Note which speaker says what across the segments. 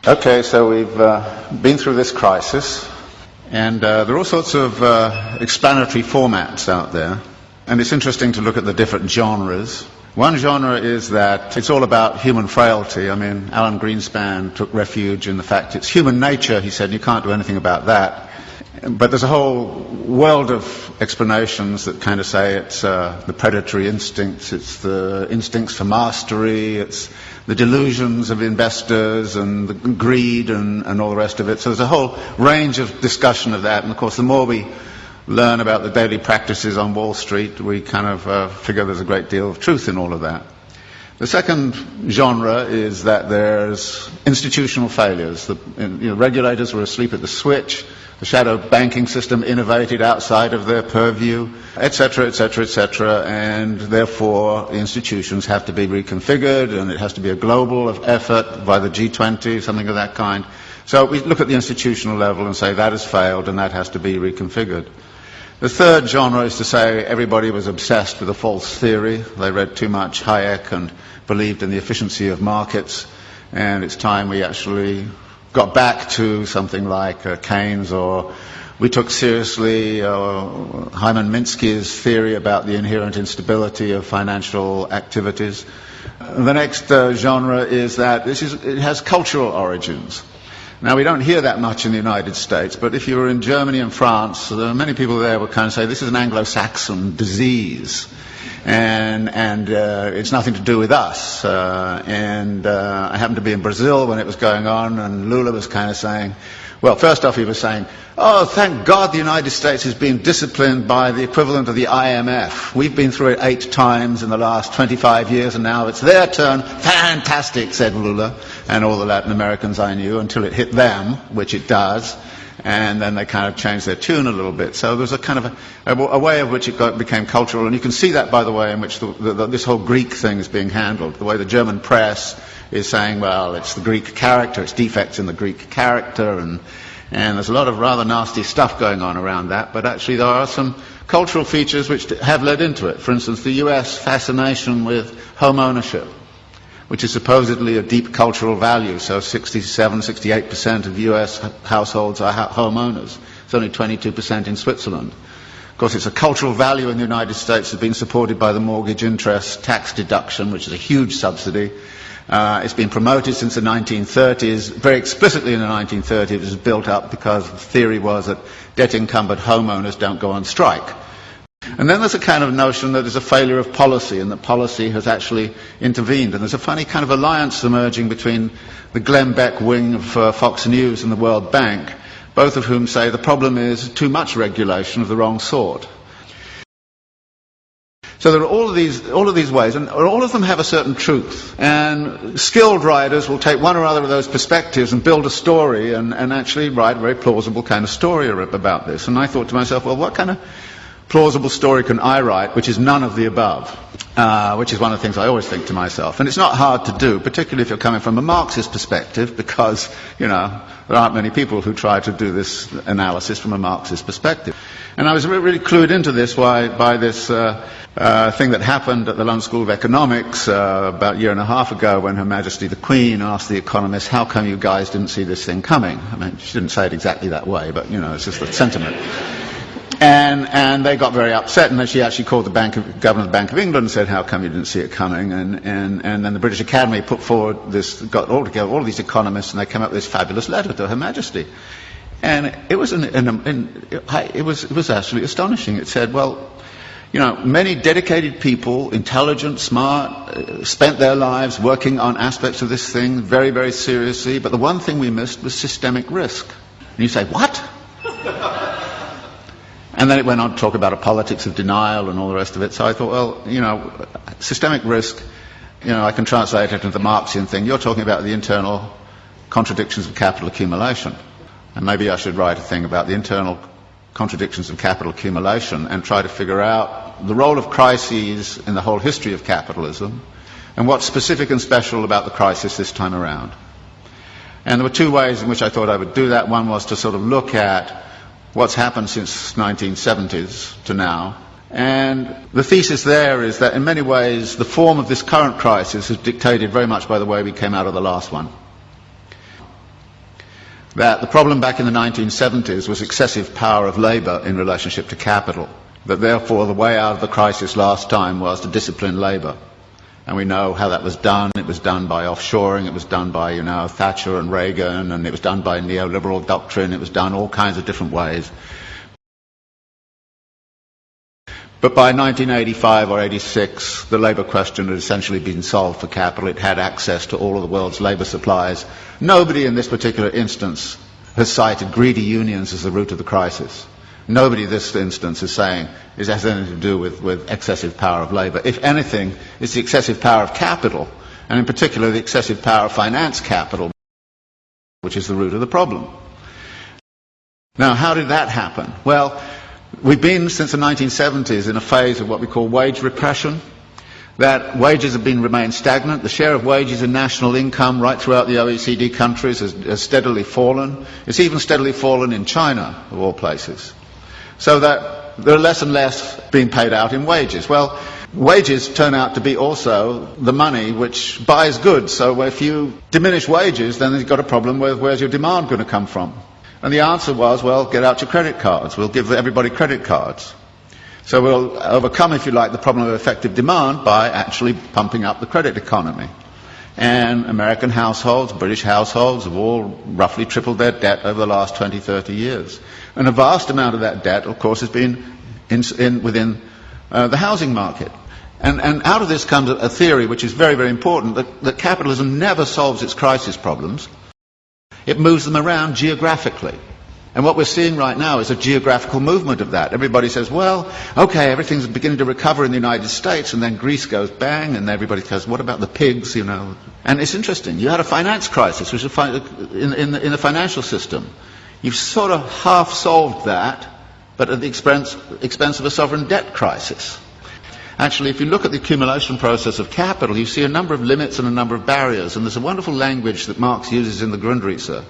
Speaker 1: Okay, so we've been through this crisis, and there are all sorts of explanatory formats out there, and it's interesting to look at the different genres. One genre is that it's all about human frailty. I mean, Alan Greenspan took refuge in the fact it's human nature, he said, you can't do anything about that. But there's a whole world of explanations that kind of say it's the predatory instincts, it's the instincts for mastery, it's the delusions of investors and the greed and all the rest of it. So there's a whole range of discussion of that. And of course, the more we learn about the daily practices on Wall Street, we kind of figure there's a great deal of truth in all of that. The second genre is that there's institutional failures. The regulators were asleep at the switch. The shadow banking system innovated outside of their purview, etc., etc., etc., and therefore the institutions have to be reconfigured, and it has to be a global effort by the G20, something of that kind. So we look at the institutional level and say that has failed and that has to be reconfigured. The third genre is to say everybody was obsessed with a false theory. They read too much Hayek and believed in the efficiency of markets, and it's time we actually got back to something like Keynes, or we took seriously Hyman Minsky's theory about the inherent instability of financial activities. The next genre is that it has cultural origins. Now, we don't hear that much in the United States, but if you were in Germany and France, many people there would kind of say this is an Anglo-Saxon disease. And it's nothing to do with us. I happened to be in Brazil when it was going on, and Lula was kind of saying, well, first off he was saying, oh, thank God the United States has been disciplined by the equivalent of the IMF. We've been through it 8 times in the last 25 years, and now it's their turn. Fantastic, said Lula, and all the Latin Americans I knew, until it hit them, which it does. And then they kind of changed their tune a little bit. So there's a kind of a way of which it became cultural. And you can see that by the way in which this whole Greek thing is being handled. The way the German press is saying, well, it's the Greek character, it's defects in the Greek character. And there's a lot of rather nasty stuff going on around that. But actually there are some cultural features which have led into it. For instance, the US fascination with home ownership, which is supposedly a deep cultural value. So 68% of US households are homeowners. It's only 22% in Switzerland. Of course, it's a cultural value in the United States. It's been supported by the mortgage interest tax deduction, which is a huge subsidy. It's been promoted since the 1930s. Very explicitly in the 1930s, it was built up because the theory was that debt-encumbered homeowners don't go on strike. And then there's a kind of notion that there's a failure of policy, and that policy has actually intervened. And there's a funny kind of alliance emerging between the Glenn Beck wing of Fox News and the World Bank, both of whom say the problem is too much regulation of the wrong sort. So there are all of these ways, and all of them have a certain truth. And skilled writers will take one or other of those perspectives and build a story and actually write a very plausible kind of story about this. And I thought to myself, well, what kind of plausible story can I write which is none of the above? Which is one of the things I always think to myself. And it's not hard to do, particularly if you're coming from a Marxist perspective, because, there aren't many people who try to do this analysis from a Marxist perspective. And I was really clued into this by this thing that happened at the London School of Economics about a year and a half ago, when Her Majesty the Queen asked the economists, how come you guys didn't see this thing coming? I mean, she didn't say it exactly that way, but, it's just the sentiment. And they got very upset, and then she actually called the governor of the Bank of England and said, how come you didn't see it coming? And then the British Academy put forward got all together all of these economists, and they came up with this fabulous letter to Her Majesty. And it was it was actually astonishing. It said, well, many dedicated people, intelligent, smart, spent their lives working on aspects of this thing very, very seriously, but the one thing we missed was systemic risk. And you say, what? And then it went on to talk about a politics of denial and all the rest of it. So I thought, well, systemic risk, I can translate it into the Marxian thing. You're talking about the internal contradictions of capital accumulation. And maybe I should write a thing about the internal contradictions of capital accumulation and try to figure out the role of crises in the whole history of capitalism and what's specific and special about the crisis this time around. And there were 2 ways in which I thought I would do that. One was to sort of look at what's happened since 1970s to now. And the thesis there is that in many ways the form of this current crisis is dictated very much by the way we came out of the last one. that the problem back in the 1970s was excessive power of labour in relationship to capital, that therefore the way out of the crisis last time was to discipline labour. And we know how that was done. It was done by offshoring, it was done by, Thatcher and Reagan, and it was done by neoliberal doctrine, it was done all kinds of different ways. But by 1985 or 86, the labour question had essentially been solved for capital. It had access to all of the world's labour supplies. Nobody in this particular instance has cited greedy unions as the root of the crisis. Nobody in this instance is saying it has anything to do with excessive power of labour. If anything, it's the excessive power of capital, and in particular the excessive power of finance capital, which is the root of the problem. Now, how did that happen? Well, we've been, since the 1970s, in a phase of what we call wage repression, that wages have remained stagnant. The share of wages in national income right throughout the OECD countries has steadily fallen. It's even steadily fallen in China, of all places. So that there are less and less being paid out in wages. Well, wages turn out to be also the money which buys goods. So if you diminish wages, then you've got a problem with where's your demand going to come from? And the answer was, well, get out your credit cards. We'll give everybody credit cards. So we'll overcome, if you like, the problem of effective demand by actually pumping up the credit economy. And American households, British households have all roughly tripled their debt over the last 20, 30 years. And a vast amount of that debt, of course, has been within the housing market. And out of this comes a theory which is very, very important, that capitalism never solves its crisis problems. It moves them around geographically. And what we're seeing right now is a geographical movement of that. Everybody says, well, okay, everything's beginning to recover in the United States, and then Greece goes bang, and everybody says, what about the pigs, And it's interesting. You had a finance crisis, which is in the financial system. You've sort of half solved that, but at the expense of a sovereign debt crisis. Actually, if you look at the accumulation process of capital, you see a number of limits and a number of barriers. And there's a wonderful language that Marx uses in the Grundrisse,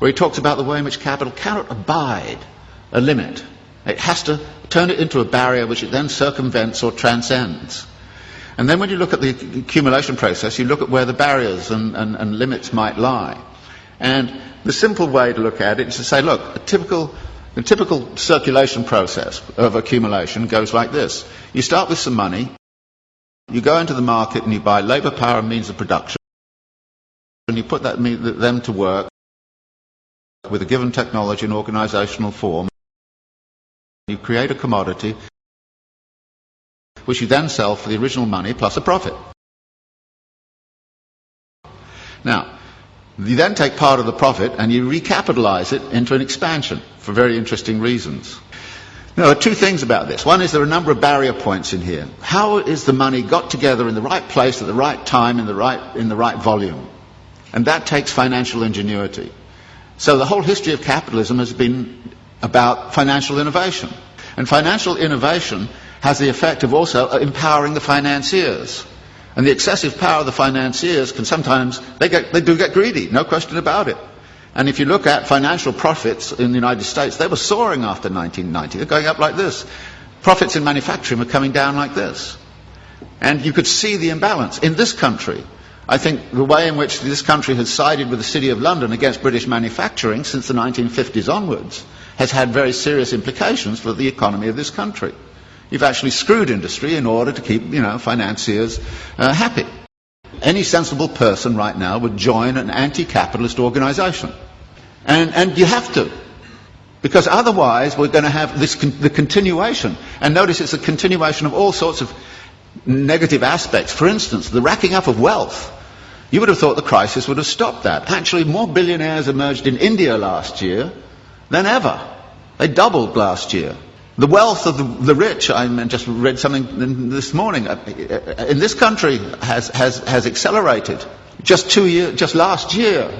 Speaker 1: where he talks about the way in which capital cannot abide a limit. It has to turn it into a barrier which it then circumvents or transcends. And then when you look at the accumulation process, you look at where the barriers and limits might lie. And the simple way to look at it is to say, look, the typical circulation process of accumulation goes like this. You start with some money, you go into the market and you buy labour, power and means of production, and you put them to work with a given technology and organisational form. You create a commodity which you then sell for the original money plus a profit. Now, you then take part of the profit and you recapitalise it into an expansion for very interesting reasons. Now, there are two things about this. One is there are a number of barrier points in here. How is the money got together in the right place at the right time in the right volume? And that takes financial ingenuity. So the whole history of capitalism has been about financial innovation. And financial innovation has the effect of also empowering the financiers. And the excessive power of the financiers can sometimes, they do get greedy, no question about it. And if you look at financial profits in the United States, they were soaring after 1990. They're going up like this. Profits in manufacturing were coming down like this. And you could see the imbalance. In this country, I think the way in which this country has sided with the City of London against British manufacturing since the 1950s onwards has had very serious implications for the economy of this country. You've actually screwed industry in order to keep, financiers happy. Any sensible person right now would join an anti-capitalist organisation. And you have to. Because otherwise we're going to have the continuation. And notice it's a continuation of all sorts of negative aspects. For instance, the racking up of wealth. You would have thought the crisis would have stopped that. Actually, more billionaires emerged in India last year than ever. They doubled last year. The wealth of the rich, I just read something this morning, in this country has accelerated. Just last year,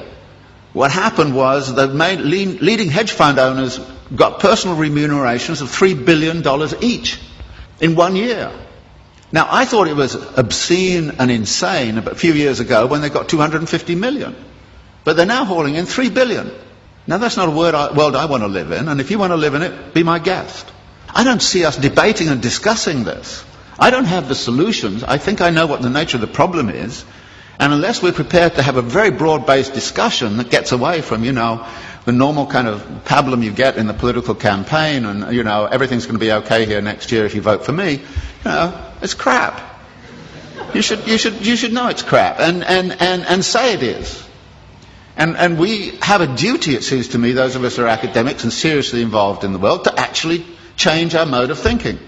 Speaker 1: what happened was the leading hedge fund owners got personal remunerations of $3 billion each in 1 year. Now, I thought it was obscene and insane a few years ago when they got 250 million. But they're now hauling in 3 billion. Now, that's not a world I want to live in, and if you want to live in it, be my guest. I don't see us debating and discussing this. I don't have the solutions. I think I know what the nature of the problem is. And unless we're prepared to have a very broad-based discussion that gets away from, the normal kind of pablum you get in the political campaign, and, you know, everything's going to be okay here next year if you vote for me, you know, it's crap. You should know it's crap, and say it is. And we have a duty, it seems to me, those of us who are academics and seriously involved in the world, to actually change our mode of thinking.